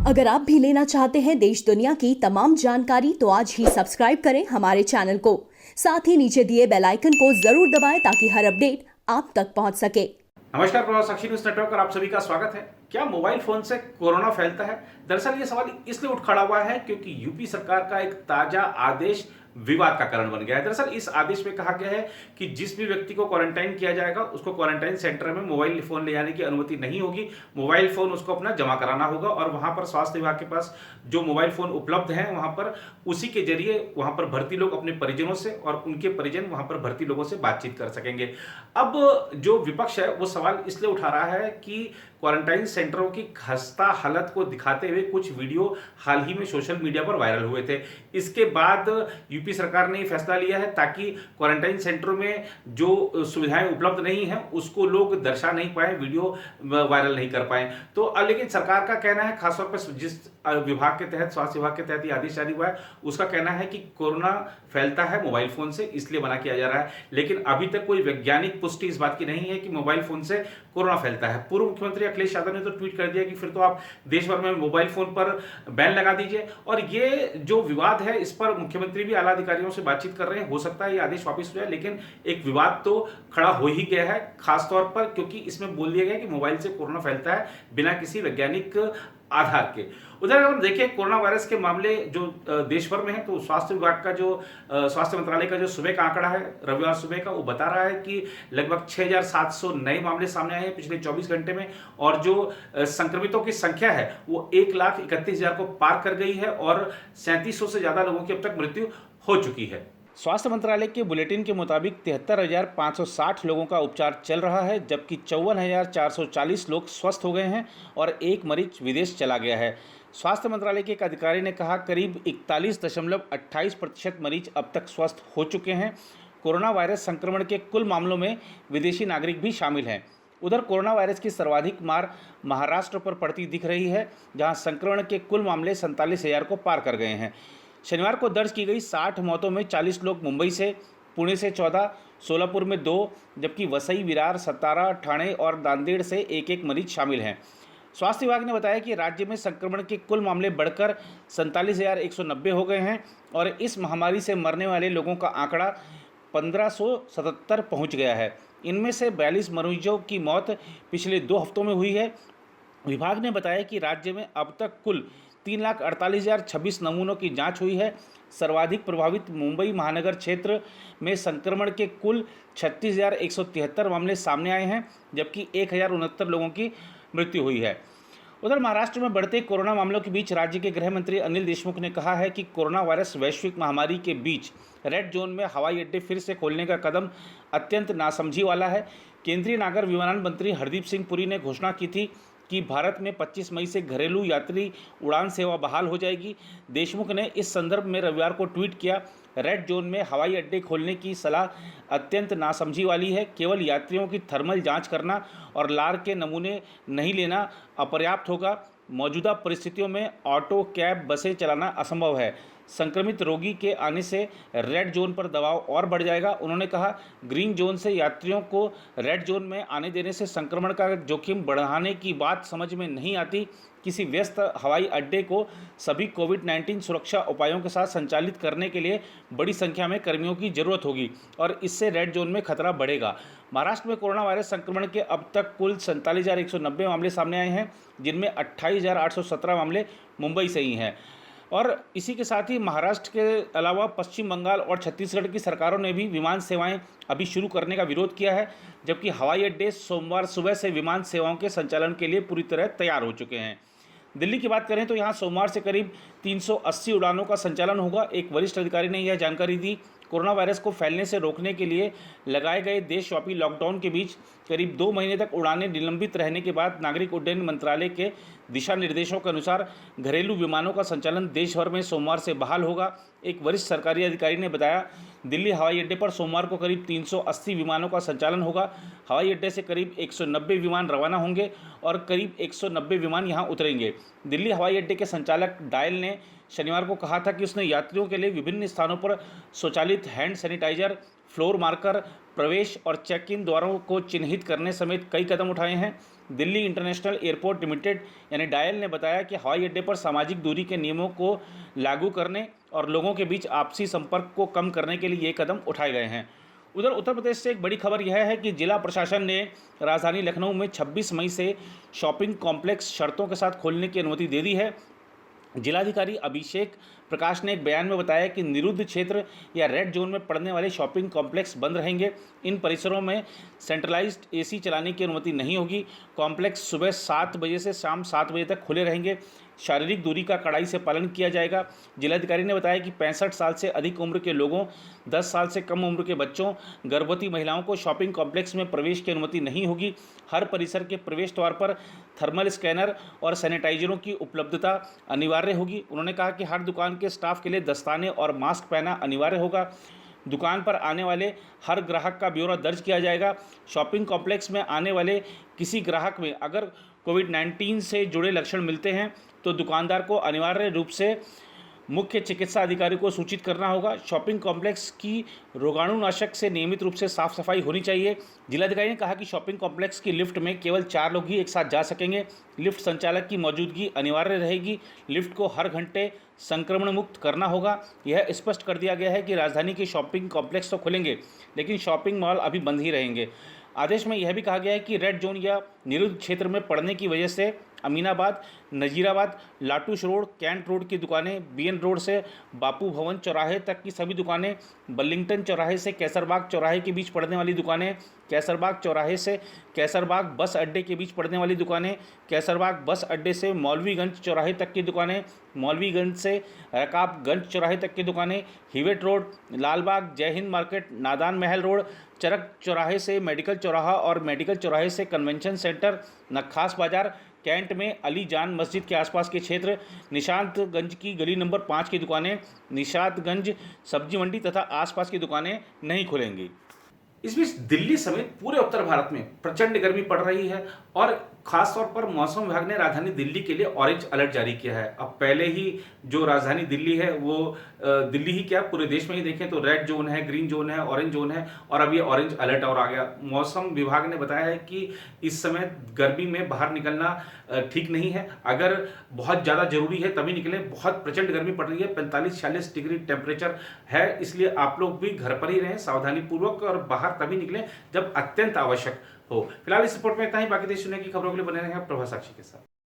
अगर आप भी लेना चाहते हैं देश दुनिया की तमाम जानकारी तो आज ही सब्सक्राइब करें हमारे चैनल को। साथ ही नीचे दिए बेल आइकन को जरूर दबाएं ताकि हर अपडेट आप तक पहुंच सके। नमस्कार, प्रभाव साक्षी न्यूज नेटवर्क पर आप सभी का स्वागत है। क्या मोबाइल फोन से कोरोना फैलता है? दरअसल ये सवाल इसलिए उठ खड़ा हुआ है क्योंकि यूपी सरकार का एक ताजा आदेश विवाद का कारण बन गया है। दरअसल इस आदेश में कहा गया है कि जिस भी व्यक्ति को क्वारंटाइन किया जाएगा उसको क्वारंटाइन सेंटर में मोबाइल फोन ले जाने की अनुमति नहीं होगी। मोबाइल फोन उसको अपना जमा कराना होगा और वहां पर स्वास्थ्य विभाग के पास जो मोबाइल फोन उपलब्ध है वहां पर उसी के जरिए वहां पर भर्ती लोग अपने परिजनों से और उनके परिजन वहां पर भर्ती लोगों से बातचीत कर सकेंगे। अब जो विपक्ष है वो सवाल इसलिए उठा रहा है कि क्वारंटाइन सेंटरों की खस्ता हालत को दिखाते हुए कुछ वीडियो हाल ही में सोशल मीडिया पर वायरल हुए थे। इसके बाद यूपी सरकार ने फैसला लिया है ताकि क्वारंटाइन सेंटरों में जो सुविधाएं उपलब्ध नहीं है उसको लोग दर्शा नहीं पाए, वीडियो वायरल नहीं कर पाए। तो लेकिन सरकार का कहना है, खासतौर पर जिस विभाग के तहत, स्वास्थ्य विभाग के तहत ये आदेश जारी हुआ है, उसका कहना है कि कोरोना फैलता है मोबाइल फोन से, इसलिए मना किया जा रहा है। लेकिन अभी तक कोई वैज्ञानिक पुष्टि इस बात की नहीं है कि मोबाइल फोन से कोरोना फैलता है। पूर्व मुख्यमंत्री अखिलेश यादव ने तो ट्वीट कर दिया कि फिर तो आप देश भर में मोबाइल फोन पर बैन लगा दीजिए। और ये जो विवाद है इस पर मुख्यमंत्री भी आला अधिकारियों से बातचीत कर रहे हैं। हो सकता है ये आदेश वापस हो जाए, लेकिन एक विवाद तो खड़ा हो ही गया है, खासतौर पर क्योंकि इसमें बोल दिया गया कि मोबाइल से कोरोना फैलता है बिना किसी वैज्ञानिक आधार के। उधर अगर देखिए कोरोना वायरस के मामले जो देश भर में है तो स्वास्थ्य विभाग का जो स्वास्थ्य मंत्रालय का जो सुबह का आंकड़ा है, रविवार सुबह का, वो बता रहा है कि लगभग 6,700 नए मामले सामने आए हैं पिछले 24 घंटे में। और जो संक्रमितों की संख्या है वो 1,31,000 को पार कर गई है और 3700 से ज्यादा लोगों की अब तक मृत्यु हो चुकी है। स्वास्थ्य मंत्रालय के बुलेटिन के मुताबिक 73,560 लोगों का उपचार चल रहा है, जबकि 54,440 लोग स्वस्थ हो गए हैं और एक मरीज विदेश चला गया है। स्वास्थ्य मंत्रालय के एक अधिकारी ने कहा करीब 41.28% मरीज अब तक स्वस्थ हो चुके हैं। कोरोना वायरस संक्रमण के कुल मामलों में विदेशी नागरिक भी शामिल हैं। उधर कोरोना वायरस की सर्वाधिक मार महाराष्ट्र पर पड़ती दिख रही है, जहां संक्रमण के कुल मामले 47,000 को पार कर गए हैं। शनिवार को दर्ज की गई 60 मौतों में 40 लोग मुंबई से, पुणे से 14, सोलापुर में 2, जबकि वसई, विरार, सतारा, ठाणे और नांदेड़ से एक एक मरीज शामिल हैं। स्वास्थ्य विभाग ने बताया कि राज्य में संक्रमण के कुल मामले बढ़कर 47,190 हो गए हैं और इस महामारी से मरने वाले लोगों का आंकड़ा 1,577 पहुंच गया है। इनमें से 42 मरीजों की मौत पिछले 2 हफ्तों में हुई है। विभाग ने बताया कि राज्य में अब तक कुल 3,48,026 नमूनों की जांच हुई है। सर्वाधिक प्रभावित मुंबई महानगर क्षेत्र में संक्रमण के कुल 36,173 मामले सामने आए हैं, जबकि 1,069 लोगों की मृत्यु हुई है। उधर महाराष्ट्र में बढ़ते कोरोना मामलों के बीच राज्य के गृह मंत्री अनिल देशमुख ने कहा है कि कोरोना वायरस वैश्विक महामारी के बीच रेड जोन में हवाई अड्डे फिर से खोलने का कदम अत्यंत नासमझी वाला है। केंद्रीय नागर विमानन मंत्री हरदीप सिंह पुरी ने घोषणा की थी कि भारत में 25 मई से घरेलू यात्री उड़ान सेवा बहाल हो जाएगी। देशमुख ने इस संदर्भ में रविवार को ट्वीट किया, रेड जोन में हवाई अड्डे खोलने की सलाह अत्यंत नासमझी वाली है। केवल यात्रियों की थर्मल जांच करना और लार के नमूने नहीं लेना अपर्याप्त होगा। मौजूदा परिस्थितियों में ऑटो, कैब, बसें चलाना असंभव है। संक्रमित रोगी के आने से रेड जोन पर दबाव और बढ़ जाएगा। उन्होंने कहा, ग्रीन जोन से यात्रियों को रेड जोन में आने देने से संक्रमण का जोखिम बढ़ाने की बात समझ में नहीं आती। किसी व्यस्त हवाई अड्डे को सभी कोविड-19 सुरक्षा उपायों के साथ संचालित करने के लिए बड़ी संख्या में कर्मियों की जरूरत होगी और इससे रेड जोन में खतरा बढ़ेगा। महाराष्ट्र में कोरोना वायरस संक्रमण के अब तक कुल 47,190 मामले सामने आए हैं, जिनमें 28,817 मामले मुंबई से ही हैं। और इसी के साथ ही महाराष्ट्र के अलावा पश्चिम बंगाल और छत्तीसगढ़ की सरकारों ने भी विमान सेवाएं अभी शुरू करने का विरोध किया है, जबकि हवाई अड्डे सोमवार सुबह से विमान सेवाओं के संचालन के लिए पूरी तरह तैयार हो चुके हैं। दिल्ली की बात करें तो यहाँ सोमवार से करीब 380 उड़ानों का संचालन होगा। एक वरिष्ठ अधिकारी ने यह जानकारी दी। कोरोना वायरस को फैलने से रोकने के लिए लगाए गए देशव्यापी लॉकडाउन के बीच करीब 2 महीने तक उड़ानें निलंबित रहने के बाद नागरिक उड्डयन मंत्रालय के दिशा निर्देशों के अनुसार घरेलू विमानों का संचालन देश भर में सोमवार से बहाल होगा। एक वरिष्ठ सरकारी अधिकारी ने बताया, दिल्ली हवाई अड्डे पर सोमवार को करीब 380 विमानों का संचालन होगा। हवाई अड्डे से करीब 190 विमान रवाना होंगे और करीब 190 विमान यहां उतरेंगे। दिल्ली हवाई अड्डे के संचालक डायल ने शनिवार को कहा था कि उसने यात्रियों के लिए विभिन्न स्थानों पर स्वचालित हैंड सैनिटाइजर, फ्लोर मार्कर, प्रवेश और चेक इन द्वारों को चिन्हित करने समेत कई कदम उठाए हैं। दिल्ली इंटरनेशनल एयरपोर्ट लिमिटेड यानी डायल ने बताया कि हवाई अड्डे पर सामाजिक दूरी के नियमों को लागू करने और लोगों के बीच आपसी संपर्क को कम करने के लिए ये कदम उठाए गए हैं। उधर उत्तर प्रदेश से एक बड़ी खबर यह है कि जिला प्रशासन ने राजधानी लखनऊ में 26 मई से शॉपिंग कॉम्प्लेक्स शर्तों के साथ खोलने की अनुमति दे दी है। जिलाधिकारी अभिषेक प्रकाश ने एक बयान में बताया कि निरुद्ध क्षेत्र या रेड जोन में पड़ने वाले शॉपिंग कॉम्प्लेक्स बंद रहेंगे। इन परिसरों में सेंट्रलाइज्ड एसी चलाने की अनुमति नहीं होगी। कॉम्प्लेक्स सुबह 7 बजे से शाम 7 बजे तक खुले रहेंगे। शारीरिक दूरी का कड़ाई से पालन किया जाएगा। जिलाधिकारी ने बताया कि 65 साल से अधिक उम्र के लोगों, 10 साल से कम उम्र के बच्चों, गर्भवती महिलाओं को शॉपिंग कॉम्प्लेक्स में प्रवेश की अनुमति नहीं होगी। हर परिसर के प्रवेश द्वार पर थर्मल स्कैनर और सैनिटाइजरों की उपलब्धता अनिवार्य होगी। उन्होंने कहा कि हर दुकान के स्टाफ के लिए दस्ताने और मास्क पहनना अनिवार्य होगा। दुकान पर आने वाले हर ग्राहक का ब्यौरा दर्ज किया जाएगा। शॉपिंग कॉम्प्लेक्स में आने वाले किसी ग्राहक में अगर कोविड-19 से जुड़े लक्षण मिलते हैं तो दुकानदार को अनिवार्य रूप से मुख्य चिकित्सा अधिकारी को सूचित करना होगा। शॉपिंग कॉम्प्लेक्स की रोगाणुनाशक से नियमित रूप से साफ सफाई होनी चाहिए। जिलाधिकारी ने कहा कि शॉपिंग कॉम्प्लेक्स की लिफ्ट में केवल 4 लोग ही एक साथ जा सकेंगे। लिफ्ट संचालक की मौजूदगी अनिवार्य रहेगी। लिफ्ट को हर घंटे संक्रमण मुक्त करना होगा। यह स्पष्ट कर दिया गया है कि राजधानी के शॉपिंग कॉम्प्लेक्स तो खुलेंगे, लेकिन शॉपिंग मॉल अभी बंद ही रहेंगे। आदेश में यह भी कहा गया है कि रेड जोन या निरुद्ध क्षेत्र में पड़ने की वजह से Aminabad, Nazirabad, Latouche road, cantt road की दुकानें, बीएन रोड से बापू भवन चौराहे तक की सभी दुकानें, बर्लिंगटन चौराहे से कैसरबाग चौराहे के बीच पड़ने वाली दुकानें, कैसरबाग चौराहे से कैसरबाग बस अड्डे के बीच पड़ने वाली दुकानें, कैसरबाग बस अड्डे से मौलवीगंज चौराहे तक की दुकानें, मौलवीगंज से रकाबगंज चौराहे तक की दुकानें, हिवेट रोड, लालबाग, जय हिंद मार्केट, नादान महल रोड, चरक चौराहे से मेडिकल चौराहा और मेडिकल चौराहे से कन्वेंशन सेंटर, नक्खास बाजार, कैंट में अली जान मस्जिद के आसपास के क्षेत्र, निशांतगंज की गली नंबर 5 की दुकानें, निशांतगंज सब्जी मंडी तथा आसपास की दुकानें नहीं खुलेंगी। इस बीच दिल्ली समेत पूरे उत्तर भारत में प्रचंड गर्मी पड़ रही है और खास तौर पर मौसम विभाग ने राजधानी दिल्ली के लिए ऑरेंज अलर्ट जारी किया है। अब पहले ही जो राजधानी दिल्ली है वो दिल्ली ही क्या पूरे देश में ही देखें तो रेड जोन है, ग्रीन जोन है, ऑरेंज जोन है और अब ये ऑरेंज अलर्ट और आ गया। मौसम विभाग ने बताया है कि इस समय गर्मी में बाहर निकलना ठीक नहीं है। अगर बहुत ज़्यादा जरूरी है तभी निकलें। बहुत प्रचंड गर्मी पड़ रही है, 45-46 डिग्री टेम्परेचर है, इसलिए आप लोग भी घर पर ही रहें सावधानीपूर्वक और बाहर तभी निकलें जब अत्यंत आवश्यक हो। फिलहाल इस रिपोर्ट में इतना ही। बाकी देश दुनिया की खबरों के लिए बने रहें प्रभा साक्षी के साथ।